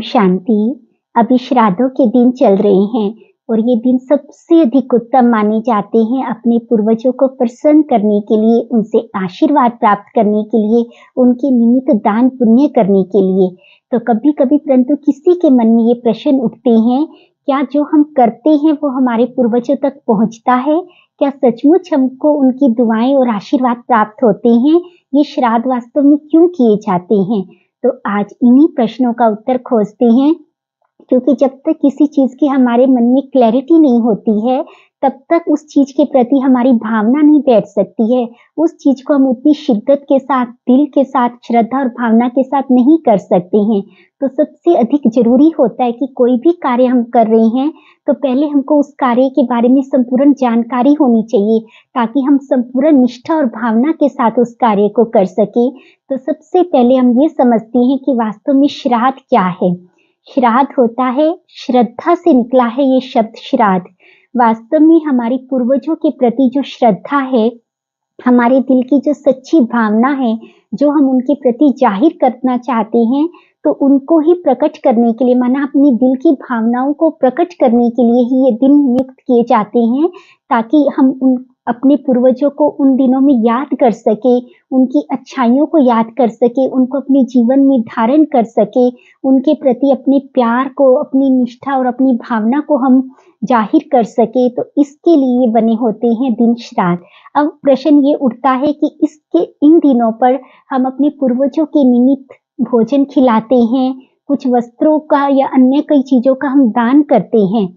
शांति। अभी श्राद्धों के दिन चल रहे हैं और ये दिन सबसे अधिक उत्तम माने जाते हैं अपने पूर्वजों को प्रसन्न करने के लिए, उनसे आशीर्वाद प्राप्त करने के लिए, उनके निमित्त दान पुण्य करने के लिए। तो कभी कभी परंतु किसी के मन में ये प्रश्न उठते हैं, क्या जो हम करते हैं वो हमारे पूर्वजों तक पहुंचता है? क्या सचमुच हमको उनकी दुआएं और आशीर्वाद प्राप्त होते हैं? ये श्राद्ध वास्तव में क्यों किए जाते हैं? तो आज इन्हीं प्रश्नों का उत्तर खोजते हैं, क्योंकि जब तक किसी चीज की हमारे मन में क्लैरिटी नहीं होती है, तब तक उस चीज के प्रति हमारी भावना नहीं बैठ सकती है। उस चीज को हम उतनी शिद्दत के साथ, दिल के साथ, श्रद्धा और भावना के साथ नहीं कर सकते हैं। तो सबसे अधिक जरूरी होता है कि कोई भी कार्य हम कर रहे हैं तो पहले हमको उस कार्य के बारे में संपूर्ण जानकारी होनी चाहिए, ताकि हम संपूर्ण निष्ठा और भावना के साथ उस कार्य को कर सके। तो सबसे पहले हम ये समझते हैं कि वास्तव में श्राद्ध क्या है। श्राद्ध होता है, श्रद्धा से निकला है ये शब्द श्राद्ध। वास्तव में हमारे पूर्वजों के प्रति जो श्रद्धा है, हमारे दिल की जो सच्ची भावना है, जो हम उनके प्रति जाहिर करना चाहते हैं, तो उनको ही प्रकट करने के लिए, माना अपनी दिल की भावनाओं को प्रकट करने के लिए ही ये दिन नियुक्त किए जाते हैं, ताकि हम अपने पूर्वजों को उन दिनों में याद कर सके, उनकी अच्छाइयों को याद कर सके, उनको अपने जीवन में धारण कर सके, उनके प्रति अपने प्यार को, अपनी निष्ठा और अपनी भावना को हम जाहिर कर सके। तो इसके लिए बने होते हैं दिन श्राद्ध। अब प्रश्न ये उठता है कि इन दिनों पर हम अपने पूर्वजों के निमित्त भोजन खिलाते हैं, कुछ वस्त्रों का या अन्य कई चीजों का हम दान करते हैं।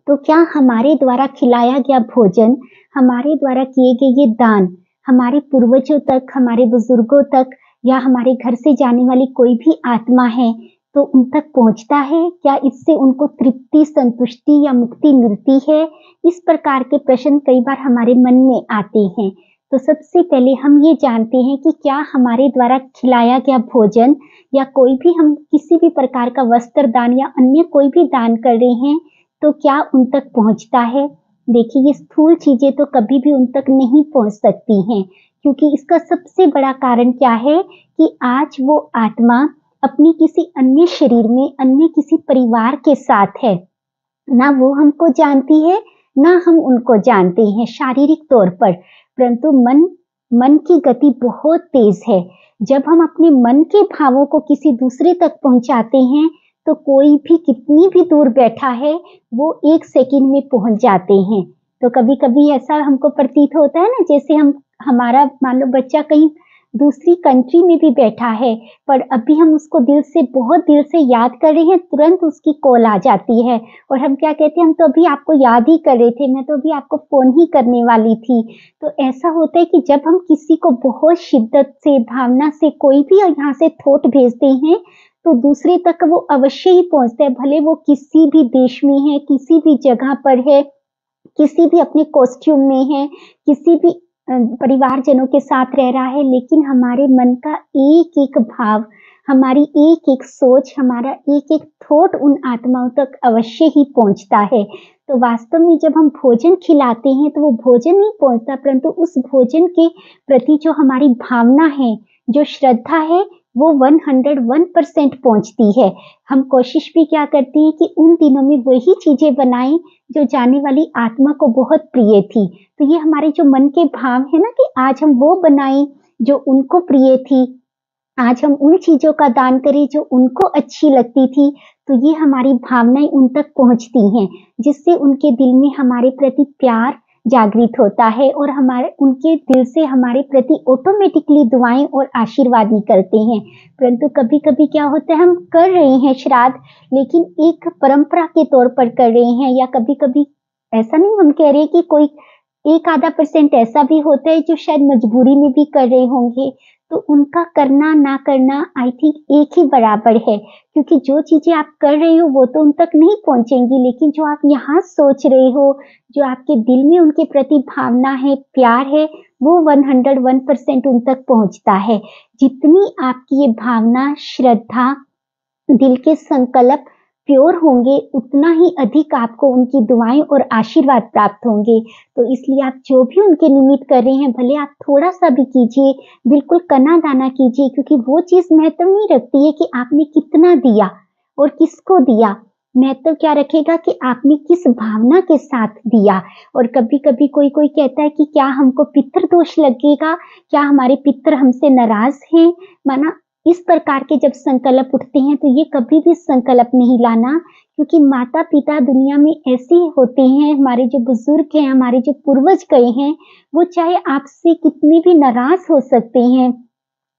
तो क्या हमारे द्वारा खिलाया गया भोजन, हमारे द्वारा किए गए ये दान हमारे पूर्वजों तक, हमारे बुजुर्गों तक या हमारे घर से जाने वाली कोई भी आत्मा है तो उन तक पहुंचता है? क्या इससे उनको तृप्ति, संतुष्टि या मुक्ति मिलती है? इस प्रकार के प्रश्न कई बार हमारे मन में आते हैं। तो सबसे पहले हम ये जानते हैं कि क्या हमारे द्वारा खिलाया गया भोजन या कोई भी, हम किसी भी प्रकार का वस्त्र दान या अन्य कोई भी दान कर रहे हैं, तो क्या उन तक पहुंचता है? देखिए, ये स्थूल चीजें तो कभी भी उन तक नहीं पहुंच सकती हैं, क्योंकि इसका सबसे बड़ा कारण क्या है कि आज वो आत्मा अपनी किसी अन्य शरीर में, अन्य किसी परिवार के साथ है। ना वो हमको जानती है, ना हम उनको जानते हैं शारीरिक तौर पर, परंतु मन की गति बहुत तेज है। जब हम अपने मन के भावों को किसी दूसरे तक पहुंचाते हैं, तो कोई भी कितनी भी दूर बैठा है, वो 1 सेकंड में पहुंच जाते हैं। तो कभी कभी ऐसा हमको प्रतीत होता है ना, जैसे हमारा मान लो बच्चा कहीं दूसरी कंट्री में भी बैठा है, पर अभी हम उसको बहुत दिल से याद कर रहे हैं, तुरंत उसकी कॉल आ जाती है और हम क्या कहते हैं, हम तो अभी आपको याद ही कर रहे थे, मैं तो अभी आपको फोन ही करने वाली थी। तो ऐसा होता है कि जब हम किसी को बहुत शिद्दत से, भावना से कोई भी यहाँ से थॉट भेजते हैं, तो दूसरे तक वो अवश्य ही पहुंचता है, भले वो किसी भी देश में है, किसी भी जगह पर है, किसी भी अपने कॉस्ट्यूम में है, किसी भी परिवारजनों के साथ रह रहा है, लेकिन हमारे मन का एक एक भाव, हमारी एक एक सोच, हमारा एक एक थॉट उन आत्माओं तक अवश्य ही पहुंचता है। तो वास्तव में जब हम भोजन खिलाते हैं तो वो भोजन नहीं पहुंचता, परंतु उस भोजन के प्रति जो हमारी भावना है, जो श्रद्धा है, वो 101% पहुंचती है। हम कोशिश भी क्या करते हैं कि उन दिनों में वही चीजें बनाएं जो जाने वाली आत्मा को बहुत प्रिय थी। तो ये हमारे जो मन के भाव है ना, कि आज हम वो बनाएं जो उनको प्रिय थी, आज हम उन चीजों का दान करें जो उनको अच्छी लगती थी। तो ये हमारी भावनाएं उन तक पहुंचती हैं, जिससे उनके दिल में हमारे प्रति प्यार जागृत होता है और उनके दिल से हमारे प्रति ऑटोमेटिकली दुआएं और आशीर्वाद निकलते हैं। परंतु कभी कभी क्या होता है, हम कर रहे हैं श्राद्ध, लेकिन एक परंपरा के तौर पर कर रहे हैं, या कभी कभी ऐसा नहीं हम कह रहे कि कोई 1-आधा% ऐसा भी होता है जो शायद मजबूरी में भी कर रहे होंगे। तो उनका करना ना करना आई थिंक एक ही बराबर है, क्योंकि जो चीजें आप कर रहे हो वो तो उन तक नहीं पहुंचेंगी, लेकिन जो आप यहाँ सोच रहे हो, जो आपके दिल में उनके प्रति भावना है, प्यार है, वो 101% उन तक पहुंचता है। जितनी आपकी ये भावना, श्रद्धा, दिल के संकल्प प्योर होंगे, उतना ही अधिक आपको उनकी दुआएं और आशीर्वाद प्राप्त होंगे। तो इसलिए आप जो भी उनके निमित्त कर रहे हैं, भले आप थोड़ा सा भी कीजिए, बिल्कुल कना दाना कीजिए, क्योंकि वो चीज महत्व नहीं रखती है कि आपने कितना दिया और किसको दिया, महत्व क्या रखेगा कि आपने किस भावना के साथ दिया। और कभी-कभी कोई-कोई कहता है कि क्या हमको पितृदोष लगेगा? क्या हमारे पितर हमसे नाराज़ हैं? माना इस प्रकार के जब संकल्प उठते हैं तो ये कभी भी संकल्प नहीं लाना, क्योंकि माता-पिता दुनिया में ऐसे ही होते हैं, हमारे जो बुजुर्ग हैं, हमारे जो पूर्वज गए हैं, वो चाहे आपसे कितने भी नाराज़ हो सकते हैं,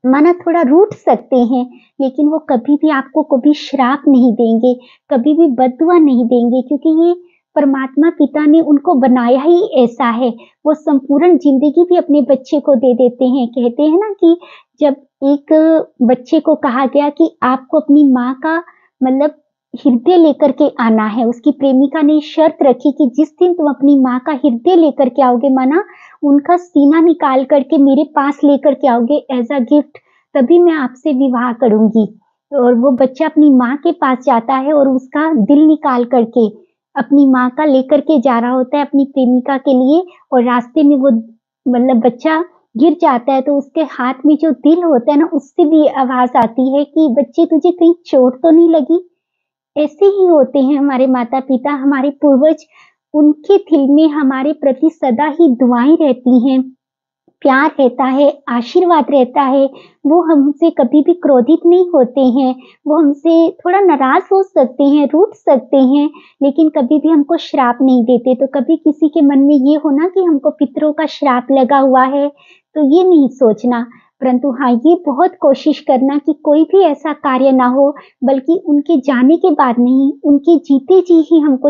माना थोड़ा रूठ सकते हैं, लेकिन वो कभी भी आपको कभी श्राप नहीं देंगे, कभी भी बद्दुआ नहीं देंगे, क्योंकि ये परमात्मा पिता ने उनको बनाया ही ऐसा है। वो संपूर्ण ज़िंदगी भी अपने बच्चे को दे देते हैं। कहते हैं ना कि जब एक बच्चे को कहा गया कि आपको अपनी माँ का मतलब हृदय लेकर के आना है, उसकी प्रेमिका ने शर्त रखी कि जिस दिन तुम अपनी माँ का हृदय लेकर के आओगे, माना उनका सीना निकाल कर के मेरे पास लेकर के आओगे एज़ अ गिफ्ट, तभी मैं आपसे विवाह करूँगी। और वो बच्चा अपनी माँ के पास जाता है और उसका दिल निकाल कर के अपनी माँ का लेकर के जा रहा होता है अपनी प्रेमिका के लिए, और रास्ते में वो मतलब बच्चा गिर जाता है तो उसके हाथ में जो दिल होता है ना, उससे भी आवाज़ आती है कि बच्चे तुझे कहीं चोट तो नहीं लगी? ऐसे ही होते हैं हमारे माता-पिता, हमारे पूर्वज, उनके दिल में हमारे प्रति सदा ही दुआएँ रहती हैं, प्यार रहता है, आशीर्वाद रहता है। वो हमसे कभी भी क्रोधित नहीं होते हैं, वो हमसे थोड़ा नाराज़ हो सकते हैं, रूठ सकते हैं, लेकिन कभी भी हमको श्राप नहीं देते। तो कभी किसी के मन में ये हो ना कि हमको पितरों का श्राप लगा हुआ है, तो ये नहीं सोचना। परंतु हाँ, ये बहुत कोशिश करना कि कोई भी ऐसा कार्य ना हो, बल्कि उनके जाने के बाद नहीं, उनके जीते जी ही हमको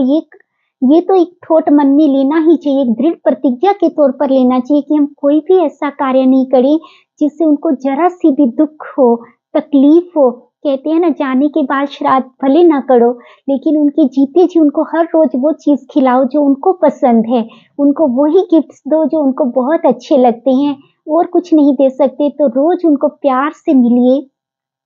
ये तो एक थॉट मन में लेना ही चाहिए, एक दृढ़ प्रतिज्ञा के तौर पर लेना चाहिए कि हम कोई भी ऐसा कार्य नहीं करें, जिससे उनको ज़रा-सी भी दुःख हो, तकलीफ़ हो। कहते हैं ना, जाने के बाद श्राद्ध भले ना करो, लेकिन उनके जीते जी उनको हर रोज़ वो चीज़ खिलाओ जो उनको पसंद है, उनको वही गिफ्ट्स दो जो उनको बहुत अच्छे लगते हैं, और कुछ नहीं दे सकते तो रोज़ उनको प्यार से मिलिए,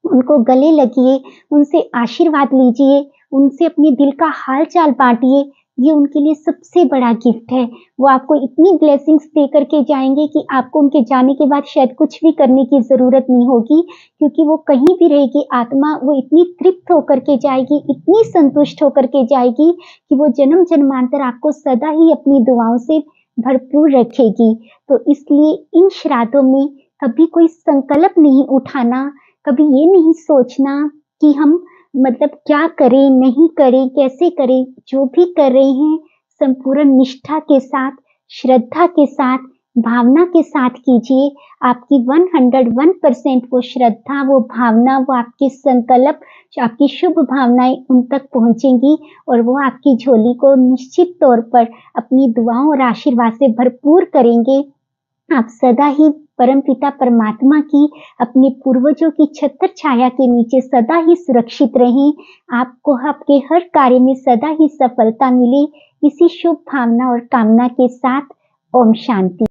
उनको गले लगिए, उनसे आशीर्वाद लीजिए, उनसे अपने दिल का हाल-चाल बाँटिए, ये उनके लिए सबसे बड़ा गिफ्ट है। वो आपको इतनी ब्लेसिंग्स दे कर के जाएँगे कि आपको उनके जाने के बाद शायद कुछ भी करने की ज़रूरत नहीं होगी, क्योंकि वो कहीं भी रहेगी आत्मा, वो इतनी तृप्त होकर के जाएगी, इतनी संतुष्ट होकर के जाएगी कि वो जन्म-जन्मांतर आपको सदा ही अपनी दुआओं से भरपूर रखेगी। तो इसलिए इन श्राद्धों में कभी कोई संकल्प नहीं उठाना, कभी ये नहीं सोचना कि हम मतलब क्या करें, नहीं करें, कैसे करें, जो भी कर रहे हैं संपूर्ण निष्ठा के साथ, श्रद्धा के साथ, भावना के साथ कीजिए। आपकी 101% वो श्रद्धा, वो भावना, वो आपके संकल्प, जो आपकी शुभ भावनाएँ उन तक पहुँचेंगी और वो आपकी झोली को निश्चित तौर पर अपनी दुआओं और आशीर्वाद से भरपूर करेंगे। आप सदा ही परमपिता परमात्मा की, अपने पूर्वजों की छत्र छाया के नीचे सदा ही सुरक्षित रहें। आपको आपके हर कार्य में सदा ही सफलता मिले। इसी शुभ भावना और कामना के साथ ओम शांति।